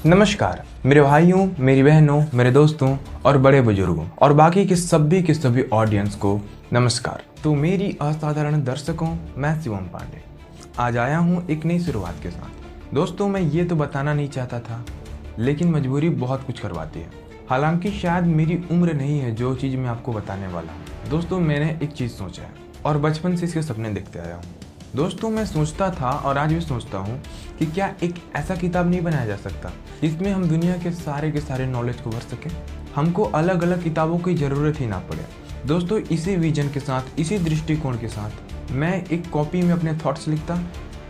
नमस्कार मेरे भाइयों, मेरी बहनों, मेरे दोस्तों और बड़े बुजुर्गों और बाकी के सभी ऑडियंस को नमस्कार। तो मेरी असाधारण दर्शकों, मैं शिवम पांडे आज आया हूँ एक नई शुरुआत के साथ। दोस्तों मैं ये तो बताना नहीं चाहता था, लेकिन मजबूरी बहुत कुछ करवाती है। हालांकि शायद मेरी उम्र नहीं है जो चीज़ मैं आपको बताने वाला हूँ। दोस्तों मैंने एक चीज़ सोचा है और बचपन से इसके सपने देखते आया हूँ। दोस्तों मैं सोचता था और आज भी सोचता हूँ कि क्या एक ऐसा किताब नहीं बनाया जा सकता जिसमें हम दुनिया के सारे नॉलेज को भर सकें। हमको अलग अलग किताबों की ज़रूरत ही ना पड़े। दोस्तों इसी विजन के साथ, इसी दृष्टिकोण के साथ मैं एक कॉपी में अपने थॉट्स लिखता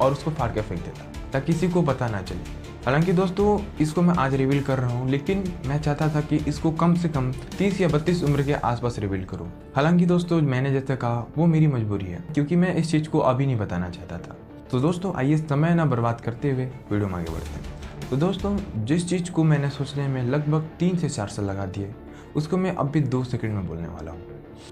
और उसको फाड़ के फेंक देता ताकि किसी को पता ना चले। हालांकि दोस्तों इसको मैं आज रिवील कर रहा हूँ, लेकिन मैं चाहता था कि इसको कम से कम 30 या 32 उम्र के आसपास रिवील करूँ। हालांकि दोस्तों मैंने जैसे कहा वो मेरी मजबूरी है, क्योंकि मैं इस चीज़ को अभी नहीं बताना चाहता था। तो दोस्तों आइए समय ना बर्बाद करते हुए वीडियो में आगे बढ़ते हैं। तो दोस्तों जिस चीज़ को मैंने सोचने में लगभग 3 से 4 साल लगा दिए, उसको मैं अब भी 2 सेकंड में बोलने वाला हूँ।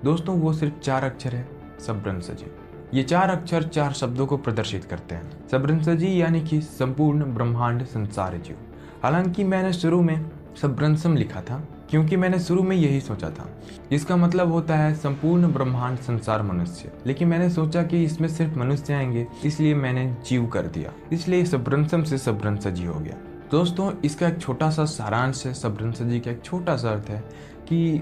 दोस्तों वो सिर्फ 4 अक्षर है, सब्रंसजी। ये 4 अक्षर 4 शब्दों को प्रदर्शित करते हैं। सब्रंसजी यानी कि संपूर्ण ब्रह्मांड संसार जीव। हालांकि मैंने शुरू में सब्रंसम लिखा था क्योंकि मैंने शुरू में यही सोचा था। इसका मतलब होता है संपूर्ण ब्रह्मांड संसार मनुष्य, लेकिन मैंने सोचा कि इसमें सिर्फ मनुष्य आएंगे, इसलिए मैंने जीव कर दिया। इसलिए सब्रंसम से सब्रंसजी हो गया। दोस्तों इसका एक छोटा सा सारांश है। सब्रंसजी का एक छोटा सा अर्थ है कि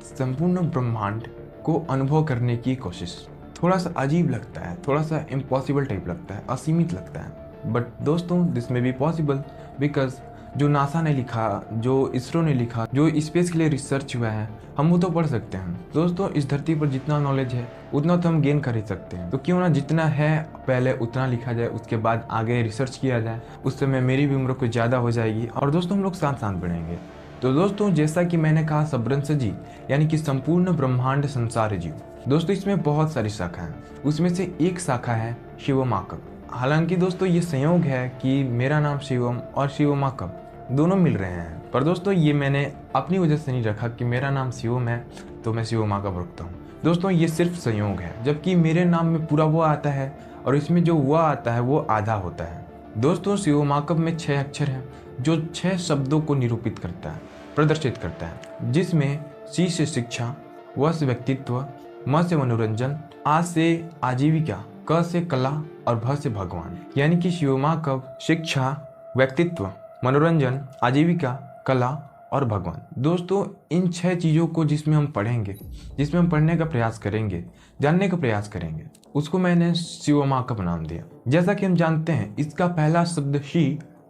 संपूर्ण ब्रह्मांड को अनुभव करने की कोशिश। थोड़ा सा अजीब लगता है, थोड़ा सा इम्पॉसिबल टाइप लगता है, असीमित लगता है, बट दोस्तों दिस में बी पॉसिबल बिकॉज जो नासा ने लिखा, जो इसरो ने लिखा, जो स्पेस के लिए रिसर्च हुआ है, हम वो तो पढ़ सकते हैं। दोस्तों इस धरती पर जितना नॉलेज है उतना तो हम गेन कर ही सकते हैं, तो क्यों ना जितना है पहले उतना लिखा जाए, उसके बाद आगे रिसर्च किया जाए। उस समय मेरी भी उम्र कुछ ज़्यादा हो जाएगी और दोस्तों हम लोग साथ साथ बढ़ेंगे। तो दोस्तों जैसा कि मैंने कहा सब्रंसजी यानी कि संपूर्ण ब्रह्मांड संसार जीव। दोस्तों इसमें बहुत सारी शाखा हैं, उसमें से एक शाखा है शिवमाकब। हालांकि दोस्तों ये संयोग है कि मेरा नाम शिवम और शिवमाकब दोनों मिल रहे हैं, पर दोस्तों ये मैंने अपनी वजह से नहीं रखा कि मेरा नाम शिवम है तो मैं शिवमाकब रखता हूँ। दोस्तों ये सिर्फ संयोग है, जबकि मेरे नाम में पूरा वो आता है और इसमें जो हुआ आता है वो आधा होता है। दोस्तों शिवमाकब में 6 अक्षर हैं जो 6 शब्दों को निरूपित करता है, प्रदर्शित करता है, जिसमें सी से शिक्षा, व से व्यक्तित्व, म से मनोरंजन, आ से आजीविका, क से कला और भ से भगवान। यानी कि शिवमाकब शिक्षा, व्यक्तित्व, मनोरंजन, आजीविका, कला और भगवान। दोस्तों इन 6 चीज़ों को जिसमें हम पढ़ेंगे, जिसमें हम पढ़ने का प्रयास करेंगे, जानने का प्रयास करेंगे, उसको मैंने शिवमाकब नाम दिया। जैसा कि हम जानते हैं इसका पहला शब्द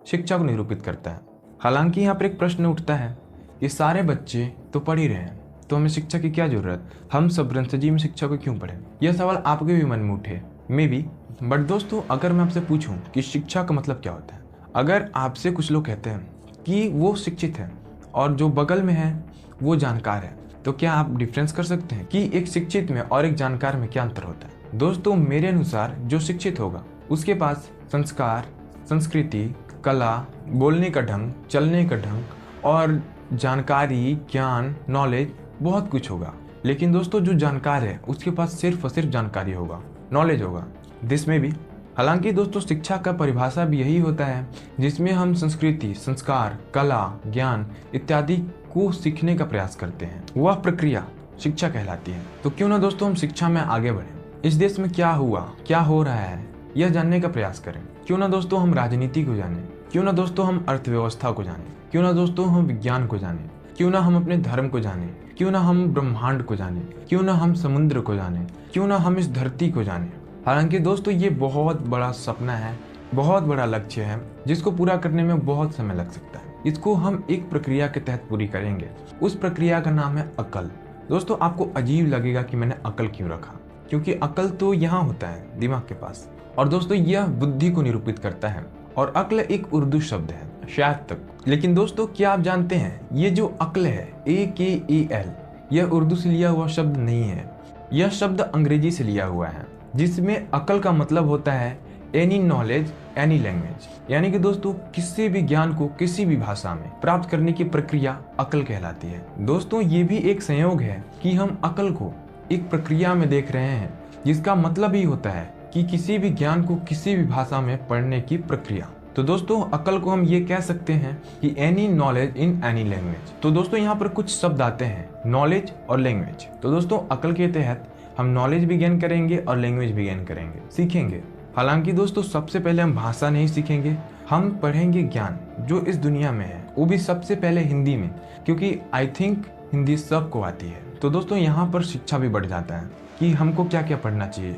शिक्षा को निरूपित करता है। हालांकि यहाँ पर एक प्रश्न उठता है कि सारे बच्चे तो पढ़ ही रहे हैं, तो हमें शिक्षा की क्या जरूरत, हम सब्रंसजी में शिक्षा को क्यों पढ़ें? यह सवाल आपके भी मन में उठे, मे बी। बट दोस्तों अगर मैं आपसे पूछूं कि शिक्षा का मतलब क्या होता है, अगर आपसे कुछ लोग कहते हैं कि वो शिक्षित है और जो बगल में है वो जानकार है, तो क्या आप डिफरेंस कर सकते हैं कि एक शिक्षित में और एक जानकार में क्या अंतर होता है? दोस्तों मेरे अनुसार जो शिक्षित होगा उसके पास संस्कार, संस्कृति, कला, बोलने का ढंग, चलने का ढंग और जानकारी, ज्ञान, नॉलेज बहुत कुछ होगा। लेकिन दोस्तों जो जानकार है उसके पास सिर्फ और सिर्फ जानकारी होगा, नॉलेज होगा, दिस में भी। हालांकि दोस्तों शिक्षा का परिभाषा भी यही होता है जिसमें हम संस्कृति, संस्कार, कला, ज्ञान इत्यादि को सीखने का प्रयास करते हैं, वह प्रक्रिया शिक्षा कहलाती है। तो क्यों ना दोस्तों हम शिक्षा में आगे बढ़ें, इस देश में क्या हुआ, क्या हो रहा है यह जानने का प्रयास करें। क्यों ना दोस्तों हम राजनीति को जानें, क्यों ना दोस्तों हम अर्थव्यवस्था को जानें, क्यों ना दोस्तों हम विज्ञान को जानें, क्यों ना हम अपने धर्म को जानें, क्यों ना हम ब्रह्मांड को जानें, क्यों ना हम समुद्र को जानें, क्यों ना हम इस धरती को जानें। हालांकि दोस्तों ये बहुत बड़ा सपना है, बहुत बड़ा लक्ष्य है जिसको पूरा करने में बहुत समय लग सकता है। इसको हम एक प्रक्रिया के तहत पूरी करेंगे। उस प्रक्रिया का नाम है अकल। दोस्तों आपको अजीब लगेगा कि मैंने अकल क्यों रखा, क्योंकि अकल तो यहाँ होता है दिमाग के पास, और दोस्तों यह बुद्धि को निरूपित करता है और अक्ल एक उर्दू शब्द है शायद तक। लेकिन दोस्तों क्या आप जानते हैं ये जो अक्ल है AKAL, यह उर्दू से लिया हुआ शब्द नहीं है, यह शब्द अंग्रेजी से लिया हुआ है, जिसमें अकल का मतलब होता है एनी नॉलेज एनी लैंग्वेज। यानी कि दोस्तों किसी भी ज्ञान को किसी भी भाषा में प्राप्त करने की प्रक्रिया अकल कहलाती है। दोस्तों ये भी एक संयोग है कि हम अकल को एक प्रक्रिया में देख रहे हैं, जिसका मतलब ही होता है कि किसी भी ज्ञान को किसी भी भाषा में पढ़ने की प्रक्रिया। तो दोस्तों अकल को हम ये कह सकते हैं कि any knowledge in any language. तो दोस्तों यहाँ पर कुछ शब्द आते हैं, नॉलेज और लैंग्वेज। तो दोस्तों अकल के तहत हम नॉलेज भी गेन करेंगे और लैंग्वेज भी गेन करेंगे, सीखेंगे। हालांकि दोस्तों सबसे पहले हम भाषा नहीं सीखेंगे, हम पढ़ेंगे ज्ञान जो इस दुनिया में है, वो भी सबसे पहले हिंदी में, क्योंकि आई थिंक हिंदी सबको आती है। तो दोस्तों यहाँ पर शिक्षा भी बढ़ जाता है कि हमको क्या क्या पढ़ना चाहिए,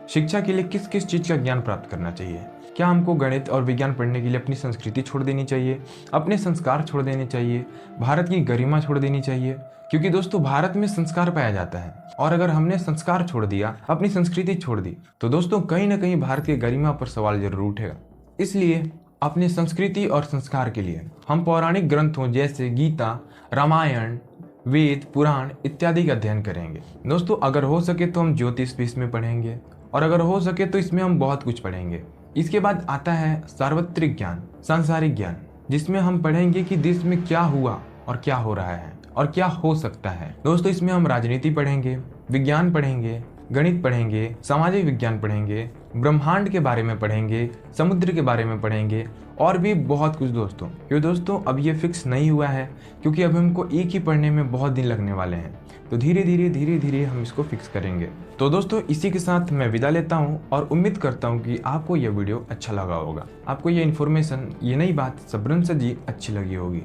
शिक्षा के लिए किस किस चीज़ का ज्ञान प्राप्त करना चाहिए। क्या हमको गणित और विज्ञान पढ़ने के लिए अपनी संस्कृति छोड़ देनी चाहिए, अपने संस्कार छोड़ देने चाहिए, भारत की गरिमा छोड़ देनी चाहिए, क्योंकि दोस्तों भारत में संस्कार पाया जाता है। और अगर हमने संस्कार छोड़ दिया, अपनी संस्कृति छोड़ दी, तो दोस्तों कहीं ना कहीं भारत की गरिमा पर सवाल जरूर उठेगा। इसलिए अपनी संस्कृति और संस्कार के लिए हम पौराणिक ग्रंथों जैसे गीता, रामायण, वेद, पुराण इत्यादि का अध्ययन करेंगे। दोस्तों अगर हो सके तो हम ज्योतिष भी इसमें पढ़ेंगे, और अगर हो सके तो इसमें हम बहुत कुछ पढ़ेंगे। इसके बाद आता है सार्वत्रिक ज्ञान, सांसारिक ज्ञान, जिसमें हम पढ़ेंगे कि देश में क्या हुआ और क्या हो रहा है और क्या हो सकता है। दोस्तों इसमें हम राजनीति पढ़ेंगे, विज्ञान पढ़ेंगे, गणित पढ़ेंगे, सामाजिक विज्ञान पढ़ेंगे, ब्रह्मांड के बारे में पढ़ेंगे, समुद्र के बारे में पढ़ेंगे और भी बहुत कुछ दोस्तों। क्यों दोस्तों अब ये फिक्स नहीं हुआ है, क्योंकि अब हमको एक ही पढ़ने में बहुत दिन लगने वाले हैं। तो धीरे धीरे हम इसको फिक्स करेंगे। तो दोस्तों इसी के साथ मैं विदा लेता हूँ और उम्मीद करता हूँ कि आपको यह वीडियो अच्छा लगा होगा, आपको ये इन्फॉर्मेशन, ये नई बात सबरन से जी अच्छी लगी होगी।